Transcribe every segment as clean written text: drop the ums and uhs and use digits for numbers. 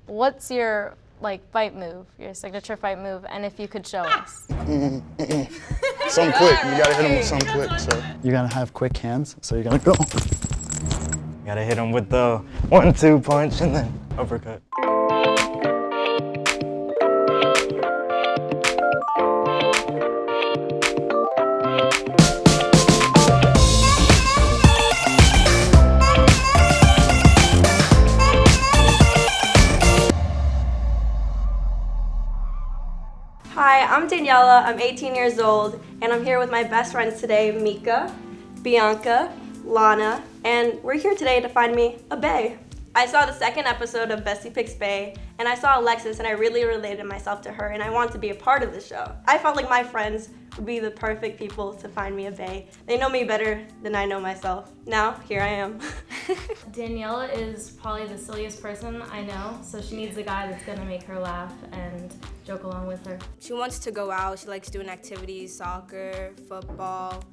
What's your fight move, your signature fight move, and if you could show us? Something quick. You gotta hit him with something quick. So you gotta have quick hands. So you're gonna go. You gotta hit him with the 1-2 punch and then uppercut. Hi, I'm Daniela, I'm 18 years old, and I'm here with my best friends today, Mica, Bianca, Lana, and we're here today to find me a bae. I saw the second episode of Bestie Picks Bae, and I saw Alexis, and I really related myself to her, and I wanted to be a part of the show. I felt like my friends would be the perfect people to find me a bae. They know me better than I know myself. Now, here I am. Daniela is probably the silliest person I know, so she needs a guy that's gonna make her laugh and joke along with her. She wants to go out, she likes doing activities, soccer, football,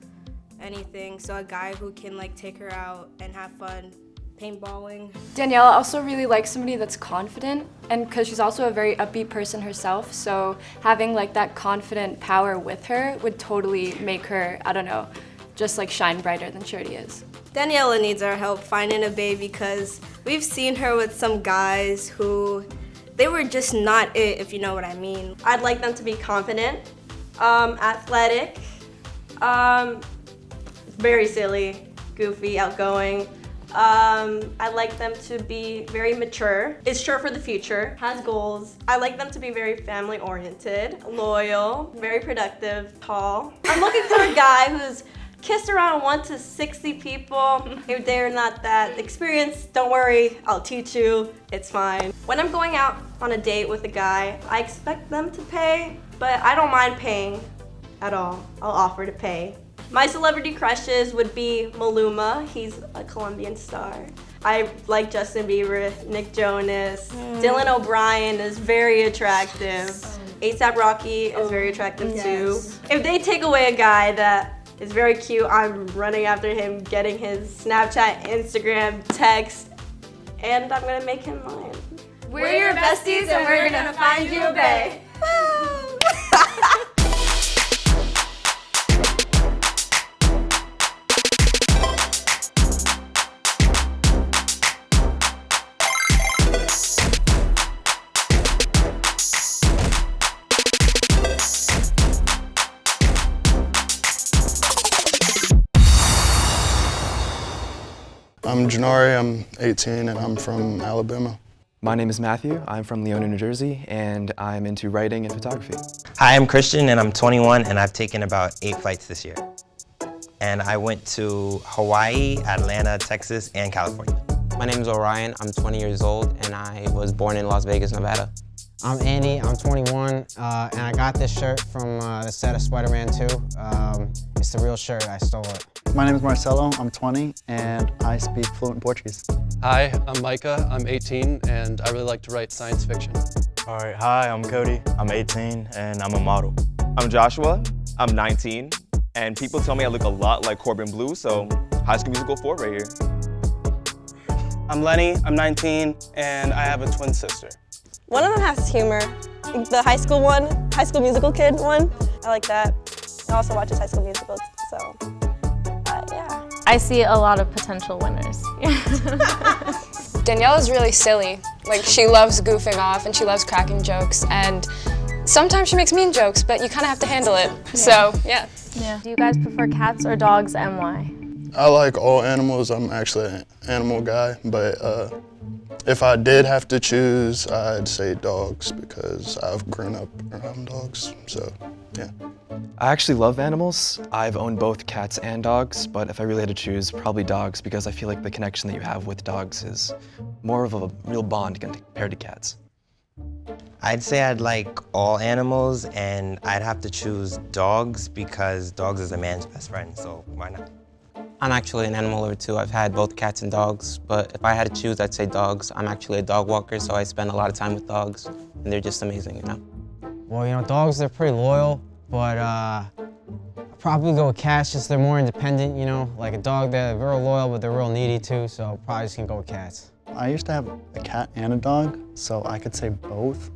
anything. So a guy who can take her out and have fun, paintballing. Daniela also really likes somebody that's confident, and because she's also a very upbeat person herself, so having that confident power with her would totally make her, I don't know, just shine brighter than she already is. Daniela needs our help finding a bae because we've seen her with some guys who, they were just not it, if you know what I mean. I'd like them to be confident, athletic, very silly, goofy, outgoing. I like them to be very mature, is sure for the future, has goals. I like them to be very family oriented, loyal, very productive, tall. I'm looking for a guy who's kissed around 1 to 60 people. If they're not that experienced, don't worry, I'll teach you, it's fine. When I'm going out on a date with a guy, I expect them to pay, but I don't mind paying at all. I'll offer to pay. My celebrity crushes would be Maluma, he's a Colombian star. I like Justin Bieber, Nick Jonas, Dylan O'Brien is very attractive. A$AP Rocky is very attractive too. If they take away a guy that is very cute, I'm running after him, getting his Snapchat, Instagram, text, and I'm gonna make him mine. We're your besties and we're gonna find you a bae. I'm Janari, I'm 18 and I'm from Alabama. My name is Matthew, I'm from Leona, New Jersey, and I'm into writing and photography. Hi, I'm Christian and I'm 21 and I've taken about 8 flights this year. And I went to Hawaii, Atlanta, Texas, and California. My name is Orion, I'm 20 years old and I was born in Las Vegas, Nevada. I'm Andy, I'm 21, and I got this shirt from the set of Spider-Man 2. It's the real shirt, I stole it. My name is Marcelo, I'm 20, and I speak fluent Portuguese. Hi, I'm Mica, I'm 18, and I really like to write science fiction. All right, hi, I'm Cody, I'm 18, and I'm a model. I'm Joshua, I'm 19, and people tell me I look a lot like Corbin Blue, so High School Musical 4 right here. I'm Lenny, I'm 19, and I have a twin sister. One of them has humor. The high school one, High School Musical kid one, I like that. I also watches High School Musical, so yeah. I see a lot of potential winners. Daniela's really silly. She loves goofing off and she loves cracking jokes, and sometimes she makes mean jokes, but you kind of have to handle it. Yeah. So, yeah. Do you guys prefer cats or dogs, and why? I like all animals. I'm actually an animal guy, but if I did have to choose, I'd say dogs because I've grown up around dogs, so yeah. I actually love animals. I've owned both cats and dogs, but if I really had to choose, probably dogs because I feel like the connection that you have with dogs is more of a real bond compared to cats. I'd say I'd like all animals, and I'd have to choose dogs because dogs is a man's best friend, so why not? I'm actually an animal lover too. I've had both cats and dogs, but if I had to choose, I'd say dogs. I'm actually a dog walker, so I spend a lot of time with dogs, and they're just amazing, you know? Well, dogs, they're pretty loyal, but I'd probably go with cats, just they're more independent, Like a dog, they're real loyal, but they're real needy too, so probably just gonna go with cats. I used to have a cat and a dog, so I could say both.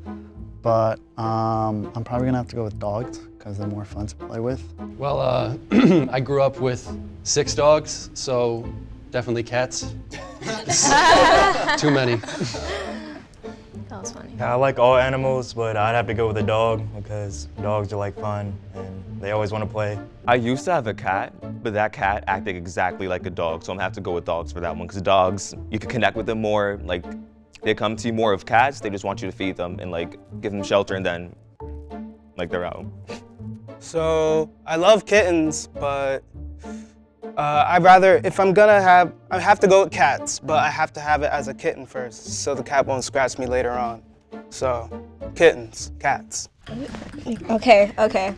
But I'm probably gonna have to go with dogs because they're more fun to play with. Well, I grew up with 6 dogs, so definitely cats. Too many. That was funny. Yeah, I like all animals, but I'd have to go with a dog because dogs are like fun and they always want to play. I used to have a cat, but that cat acted exactly like a dog, so I'm gonna have to go with dogs for that one, because dogs, you can connect with them more, like, they come to you more. Of cats, they just want you to feed them and like give them shelter and then like they're out. So I love kittens, but I'd rather, if I'm gonna have, I have to go with cats, but I have to have it as a kitten first, so the cat won't scratch me later on. So, kittens, cats. Okay.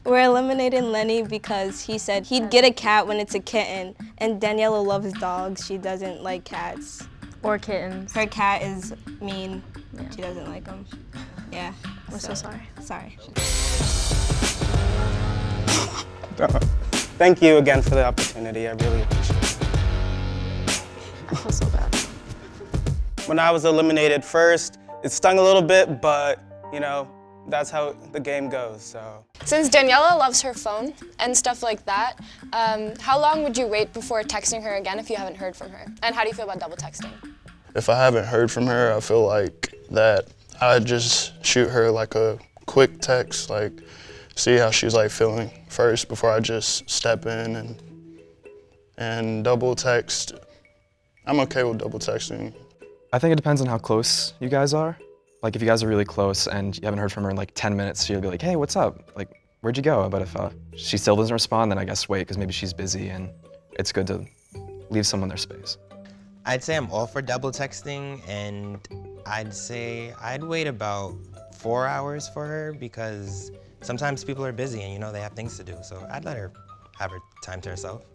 We're eliminating Lenny because he said he'd get a cat when it's a kitten, and Daniela loves dogs. She doesn't like cats. Or kittens. Her cat is mean. Yeah. She doesn't like them. Yeah. We're so sorry. Sorry. Thank you again for the opportunity. I really appreciate it. I feel so bad. When I was eliminated first, it stung a little bit, but you know, that's how the game goes, so. Since Daniela loves her phone and stuff like that, how long would you wait before texting her again if you haven't heard from her? And how do you feel about double texting? If I haven't heard from her, I feel like that I'd just shoot her like a quick text, like see how she's like feeling first before I just step in and double text. I'm okay with double texting. I think it depends on how close you guys are. Like if you guys are really close and you haven't heard from her in like 10 minutes, you'll be like, hey, what's up? Like, where'd you go? But if she still doesn't respond, then I guess wait, because maybe she's busy and it's good to leave someone their space. I'd say I'm all for double texting, and I'd say I'd wait about 4 hours for her because sometimes people are busy and they have things to do. So I'd let her have her time to herself.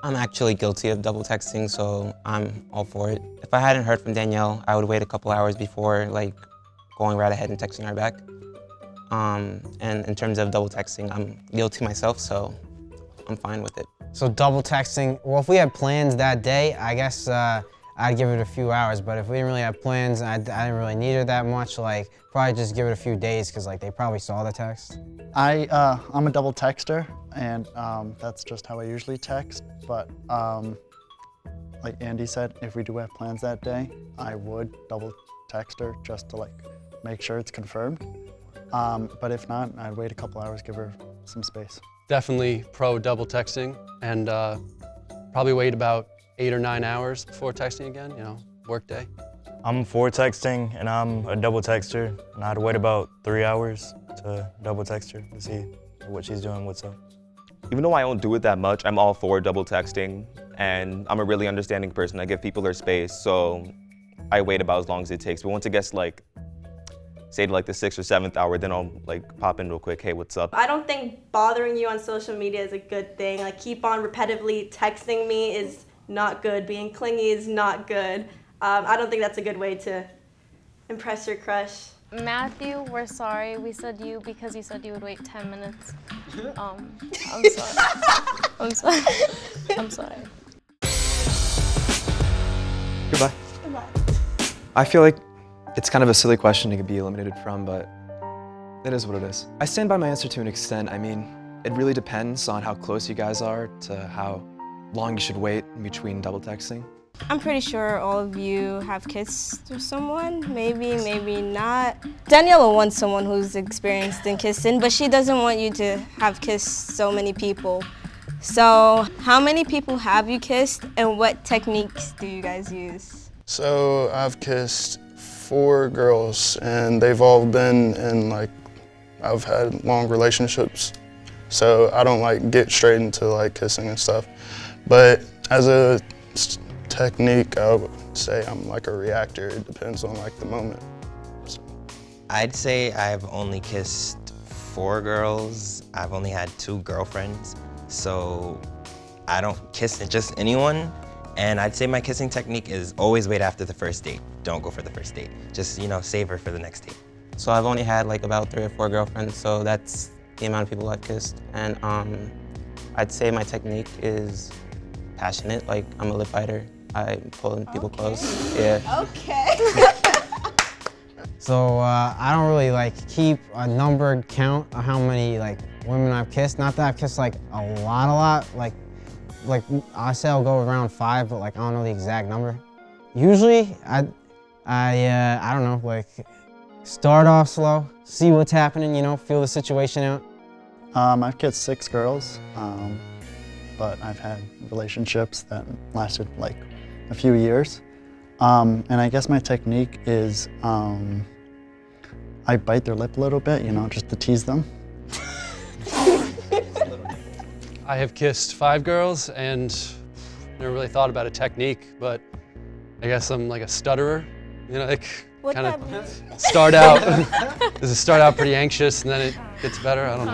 I'm actually guilty of double texting, so I'm all for it. If I hadn't heard from Danielle, I would wait a couple hours before like going right ahead and texting her back. And in terms of double texting, I'm guilty myself, so I'm fine with it. So double texting, well, if we had plans that day, I guess I'd give it a few hours, but if we didn't really have plans, I didn't really need her that much, like probably just give it a few days, because like they probably saw the text. I'm a double texter, and that's just how I usually text, but like Andy said, if we do have plans that day, I would double text her just to like make sure it's confirmed. But if not, I'd wait a couple hours, give her some space. Definitely pro double texting, and probably wait about 8 or 9 hours before texting again, work day. I'm for texting, and I'm a double texter, and I'd wait about 3 hours to double text her to see what she's doing, what's up. Even though I don't do it that much, I'm all for double texting, and I'm a really understanding person. I give people their space, so I wait about as long as it takes. But once it gets like, say to like the 6th or 7th hour, then I'll like pop in real quick, hey, what's up? I don't think bothering you on social media is a good thing. Like keep on repetitively texting me is not good. Being clingy is not good. I don't think that's a good way to impress your crush. Matthew, we're sorry. We said you because you said you would wait 10 minutes. I'm sorry. I'm sorry. I'm sorry. Goodbye. I feel like it's kind of a silly question to be eliminated from, but it is what it is. I stand by my answer to an extent. I mean, it really depends on how close you guys are to how long you should wait in between double texting. I'm pretty sure all of you have kissed with someone, maybe not. Daniela wants someone who's experienced in kissing, but she doesn't want you to have kissed so many people. So how many people have you kissed, and what techniques do you guys use? So I've kissed 4 girls, and they've all been in like, I've had long relationships. So I don't like get straight into like kissing and stuff. But as a technique, I would say I'm like a reactor. It depends on like the moment. So. I'd say I've only kissed 4 girls. I've only had 2 girlfriends. So I don't kiss just anyone. And I'd say my kissing technique is always wait after the first date. Don't go for the first date. Just, save her for the next date. So I've only had like about 3 or 4 girlfriends, so that's the amount of people I've kissed. And I'd say my technique is passionate, like I'm a lip biter. I pull in people's clothes. Yeah. Okay. So I don't really like keep a numbered count of how many like women I've kissed. Not that I've kissed like a lot. Like I say I'll go around 5, but like I don't know the exact number. Usually I don't know, like start off slow, see what's happening, you know, feel the situation out. I've kissed 6 girls, but I've had relationships that lasted like a few years. And I guess my technique is I bite their lip a little bit, you know, just to tease them. I have kissed 5 girls and never really thought about a technique, but I guess I'm like a stutterer. You know, like kind of start out pretty anxious and then it gets better. I don't know.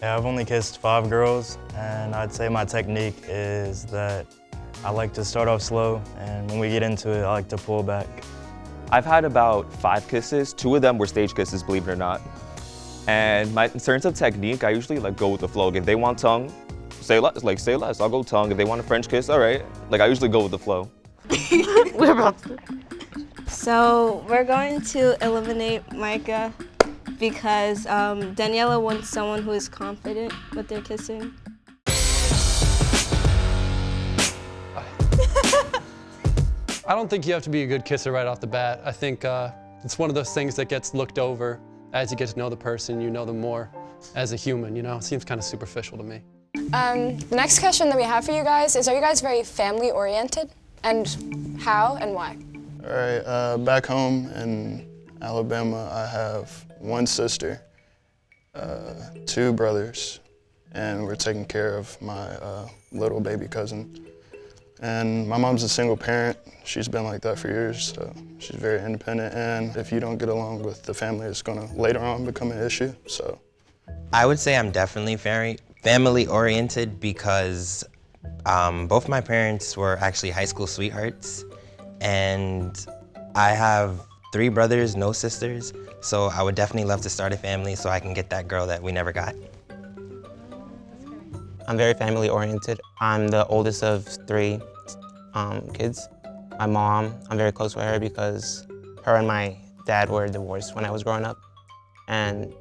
Yeah, I've only kissed 5 girls, and I'd say my technique is that I like to start off slow, and when we get into it, I like to pull back. I've had about 5 kisses. 2 of them were stage kisses, believe it or not. And in terms of technique, I usually like go with the flow. Like, if they want tongue, say less. I'll go tongue. If they want a French kiss, all right. Like, I usually go with the flow. We're about to. So we're going to eliminate Mica because Daniela wants someone who is confident with their kissing. I don't think you have to be a good kisser right off the bat. I think it's one of those things that gets looked over as you get to know the person, you know them more as a human, you know? It seems kind of superficial to me. The next question that we have for you guys is, are you guys very family oriented? And how and why? All right, back home in Alabama, I have 1 sister, 2 brothers, and we're taking care of my little baby cousin. And my mom's a single parent. She's been like that for years, so she's very independent. And if you don't get along with the family, it's gonna later on become an issue, so. I would say I'm definitely very family oriented because both my parents were actually high school sweethearts, and I have 3 brothers, no sisters, so I would definitely love to start a family so I can get that girl that we never got. I'm very family oriented. I'm the oldest of 3 kids. My mom, I'm very close with her because her and my dad were divorced when I was growing up. And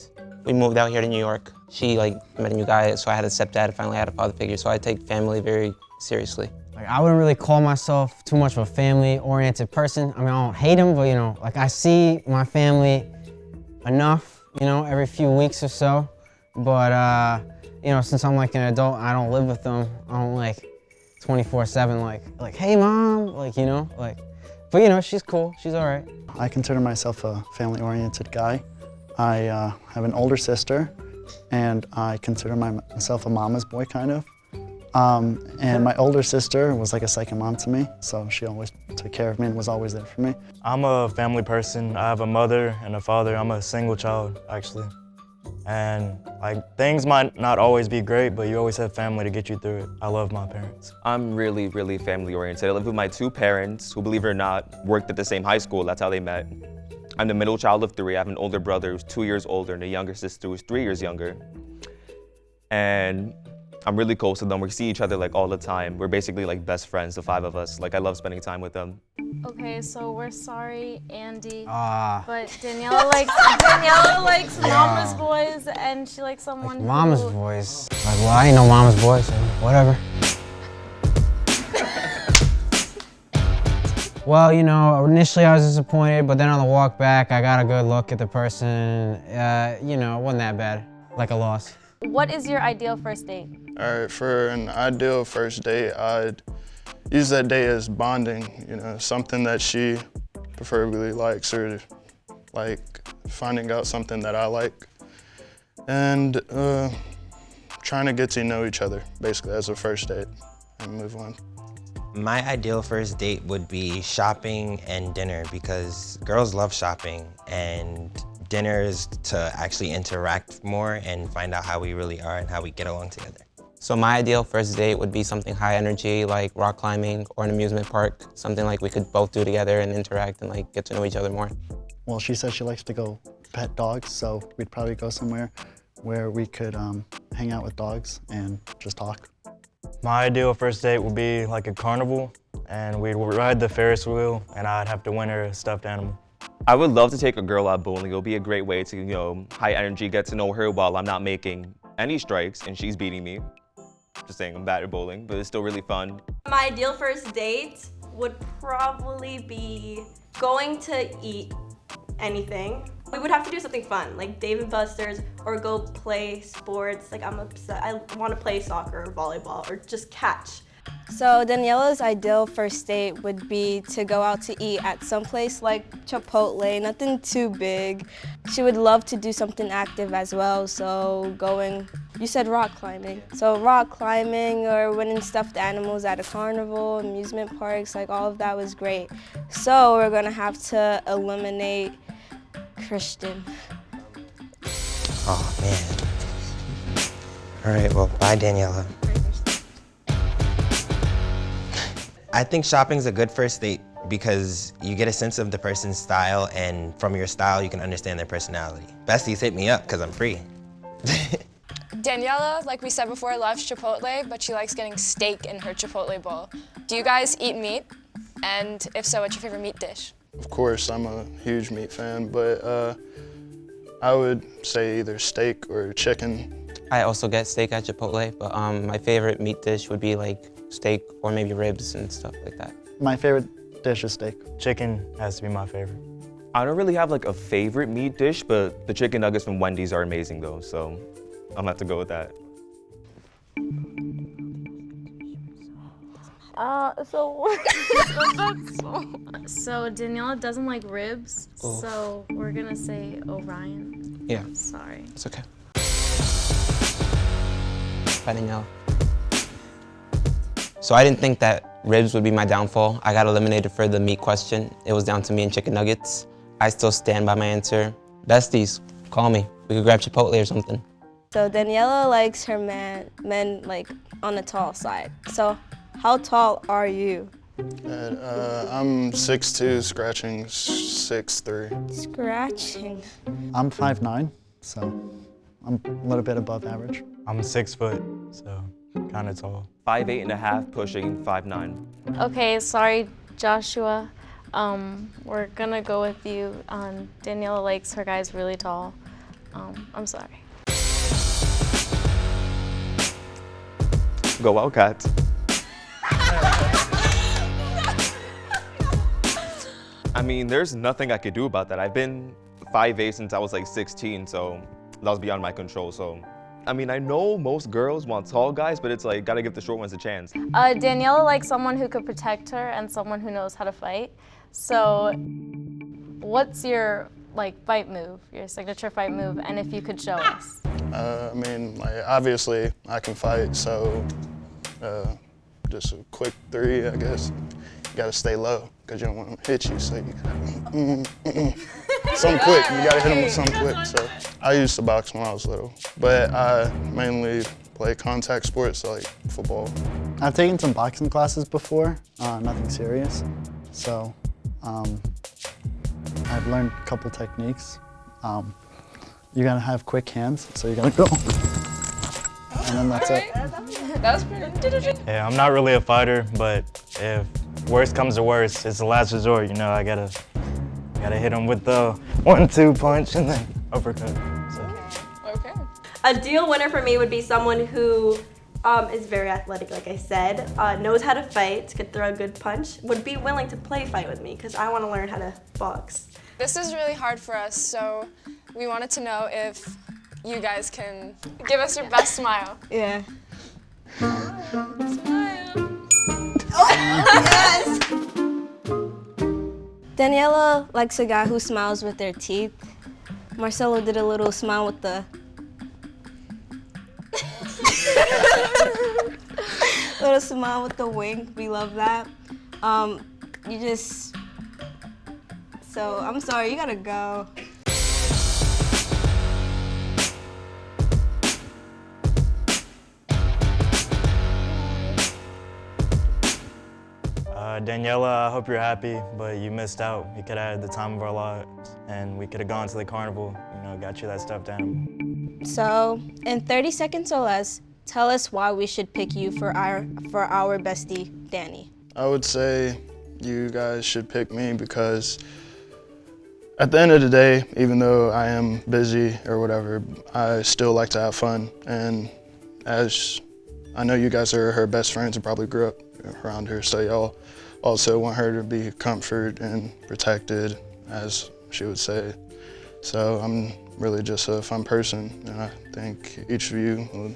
we moved out here to New York. She met a new guy, so I had a stepdad, finally had a father figure, so I take family very seriously. Like, I wouldn't really call myself too much of a family-oriented person. I mean, I don't hate them, but you know, like I see my family enough, you know, every few weeks or so. But you know, since I'm like an adult, I don't live with them. I don't like 24/7 like, hey mom, like, you know, like, but you know, she's cool, she's all right. I consider myself a family-oriented guy. I have an older sister, and I consider myself a mama's boy, kind of. And my older sister was like a second mom to me, so she always took care of me and was always there for me. I'm a family person. I have a mother and a father. I'm a single child, actually. And like, things might not always be great, but you always have family to get you through it. I love my parents. I'm really, really family oriented. I live with my 2 parents who, believe it or not, worked at the same high school. That's how they met. I'm the middle child of 3. I have an older brother who's 2 years older and a younger sister who's 3 years younger. And I'm really close to them. We see each other like all the time. We're basically like best friends, the 5 of us. Like, I love spending time with them. Okay, so we're sorry, Andy, but Daniela likes mama's boys, and she likes someone like mama's boys. Like, well, I ain't no mama's boy, so whatever. Well, you know, initially I was disappointed, but then on the walk back, I got a good look at the person. You know, it wasn't that bad, like a loss. What is your ideal first date? All right, for an ideal first date, I'd use that day as bonding, you know, something that she preferably likes, or like finding out something that I like, and trying to get to know each other, basically, as a first date, and move on. My ideal first date would be shopping and dinner, because girls love shopping, and dinner is to actually interact more and find out how we really are and how we get along together. So my ideal first date would be something high energy, like rock climbing or an amusement park, something like we could both do together and interact and like get to know each other more. Well, she says she likes to go pet dogs, so we'd probably go somewhere where we could hang out with dogs and just talk. My ideal first date would be like a carnival, and we'd ride the Ferris wheel, and I'd have to win her a stuffed animal. I would love to take a girl out bowling. It'll be a great way to, you know, high energy, get to know her while I'm not making any strikes and she's beating me. Just saying, I'm bad at bowling, but it's still really fun. My ideal first date would probably be going to eat anything. We would have to do something fun, like Dave & Buster's, or go play sports. Like I want to play soccer or volleyball, or just catch. So Daniela's ideal first date would be to go out to eat at some place like Chipotle, nothing too big. She would love to do something active as well, so you said rock climbing. So rock climbing or winning stuffed animals at a carnival, amusement parks, like all of that was great. So we're gonna have to eliminate Christian. Oh man. All right, well, bye Daniela. I think shopping's a good first date because you get a sense of the person's style, and from your style, you can understand their personality. Besties, hit me up, because I'm free. Daniela, like we said before, loves Chipotle, but she likes getting steak in her Chipotle bowl. Do you guys eat meat? And if so, what's your favorite meat dish? Of course, I'm a huge meat fan, but I would say either steak or chicken. I also get steak at Chipotle, but my favorite meat dish would be like steak or maybe ribs and stuff like that. My favorite dish is steak. Chicken has to be my favorite. I don't really have like a favorite meat dish, but the chicken nuggets from Wendy's are amazing though, so I'm gonna have to go with that. So Daniela doesn't like ribs, Oh. so we're gonna say Orion. Yeah. Sorry. It's okay. Bye, Daniela. So I didn't think that ribs would be my downfall. I got eliminated for the meat question. It was down to me and chicken nuggets. I still stand by my answer. Besties, call me. We could grab Chipotle or something. So Daniela likes her men like on the tall side. So how tall are you? I'm 6'2", scratching 6'3". Scratching. I'm 5'9", so I'm a little bit above average. I'm 6 foot, so kind of tall. 5'8.5", pushing 5'9". Okay, sorry, Joshua. We're gonna go with you. Daniela likes her guys really tall. I'm sorry. Go Wildcats. I mean, there's nothing I could do about that. I've been 5'8" since I was like 16, so that was beyond my control. So, I mean, I know most girls want tall guys, but it's like, gotta give the short ones a chance. Daniela likes someone who could protect her and someone who knows how to fight. So, what's your fight move, your signature fight move, and if you could show us? I mean, obviously I can fight, so just a quick 3, I guess. You gotta stay low, because you don't want to hit you, so you something quick. You gotta hit them with something quick. So I used to box when I was little, but I mainly play contact sports like football. I've taken some boxing classes before, nothing serious. So I've learned a couple techniques. You gotta have quick hands, so you gotta go. And then that's it. That was pretty. Yeah, I'm not really a fighter, but if worst comes to worst, it's the last resort. You know, I gotta hit him with the 1-2 punch and then uppercut. So. Okay. A deal winner for me would be someone who is very athletic, like I said, knows how to fight, could throw a good punch, would be willing to play fight with me because I want to learn how to box. This is really hard for us, so we wanted to know if you guys can give us your best smile. Yeah. Smile. Yes! Daniela likes a guy who smiles with their teeth. Marcelo did a little smile with the little smile with the wink. We love that. So I'm sorry, you gotta go. Daniela, I hope you're happy, but you missed out. You could have had the time of our lives, and we could have gone to the carnival, got you that stuffed animal. So in 30 seconds or less, Tell us why we should pick you for our bestie, Danny. I would say you guys should pick me because at the end of the day, even though I am busy or whatever, I still like to have fun. And as I know you guys are her best friends and probably grew up around her, so y'all also want her to be comforted and protected, as she would say. So I'm really just a fun person, and I think each of you would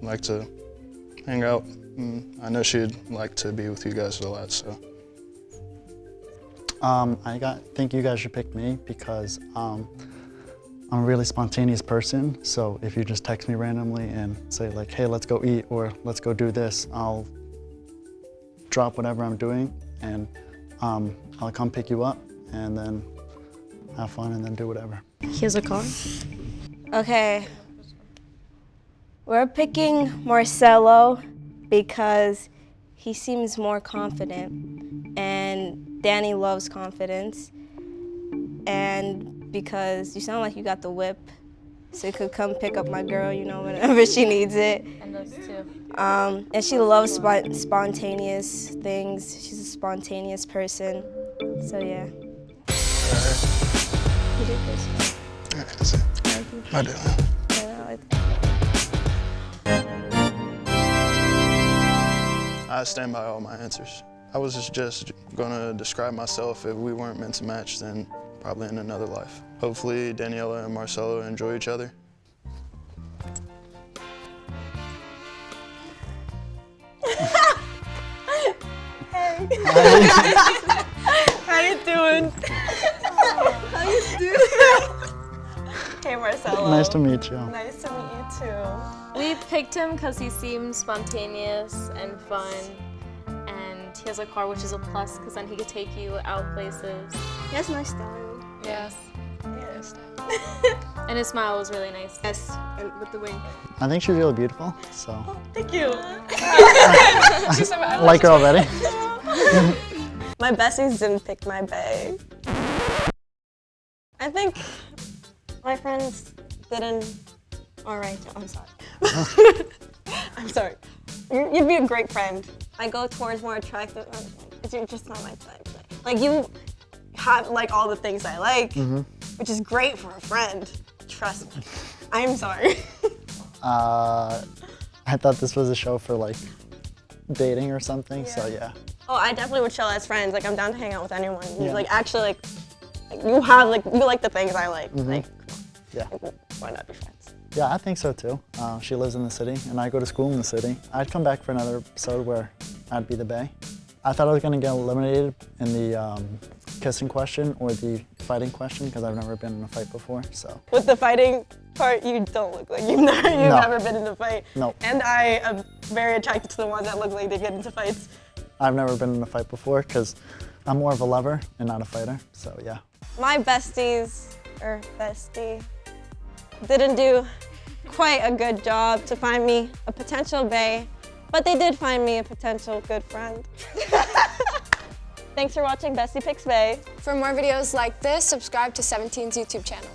like to hang out. And I know she'd like to be with you guys a lot, so. I think you guys should pick me because I'm a really spontaneous person. So if you just text me randomly and say like, hey, let's go eat or let's go do this, I'll drop whatever I'm doing and I'll come pick you up and then have fun and then do whatever. Here's a car. Okay. We're picking Marcelo because he seems more confident and Danny loves confidence, and because you sound like you got the whip, so you could come pick up my girl, you know, whenever she needs it. And us too. And she loves spontaneous things. She's a spontaneous person, so yeah. You did this. Yeah, that's it. I do. I stand by all my answers. I was just gonna describe myself. If we weren't meant to match, then probably in another life. Hopefully Daniela and Marcelo enjoy each other. Hey. How you doing? How you doing? Hey Marcelo. Nice to meet you. Nice to meet you too. We picked him because he seems spontaneous and fun, and he has a car, which is a plus because then he could take you out places. He has nice style. Yes. Yes. And his smile was really nice. Yes, and with the wing. I think she's really beautiful, so. Thank you. I like her already. My besties didn't pick my bae. I think my friends didn't. All right, I'm sorry. I'm sorry. You'd be a great friend. I go towards more attractive. You're just not my type. Like you have like all the things I like, which is great for a friend. Trust me. I'm sorry. I thought this was a show for like dating or something, so yeah. Oh, I definitely would chill as friends. Like I'm down to hang out with anyone. Yeah. Like actually, like you have like you like the things I like. Like, yeah. Why not be friends? Yeah, I think so too. She lives in the city and I go to school in the city. I'd come back for another episode where I'd be the bae. I thought I was gonna get eliminated in the kissing question or the fighting question because I've never been in a fight before, so. With the fighting part, you don't look like you've never been in a fight. No. And I am very attracted to the ones that look like they get into fights. I've never been in a fight before because I'm more of a lover and not a fighter, so yeah. My besties, or bestie, didn't do quite a good job to find me a potential bae, but they did find me a potential good friend. Thanks for watching Bestie Picks Bae. For more videos like this, subscribe to 17's YouTube channel.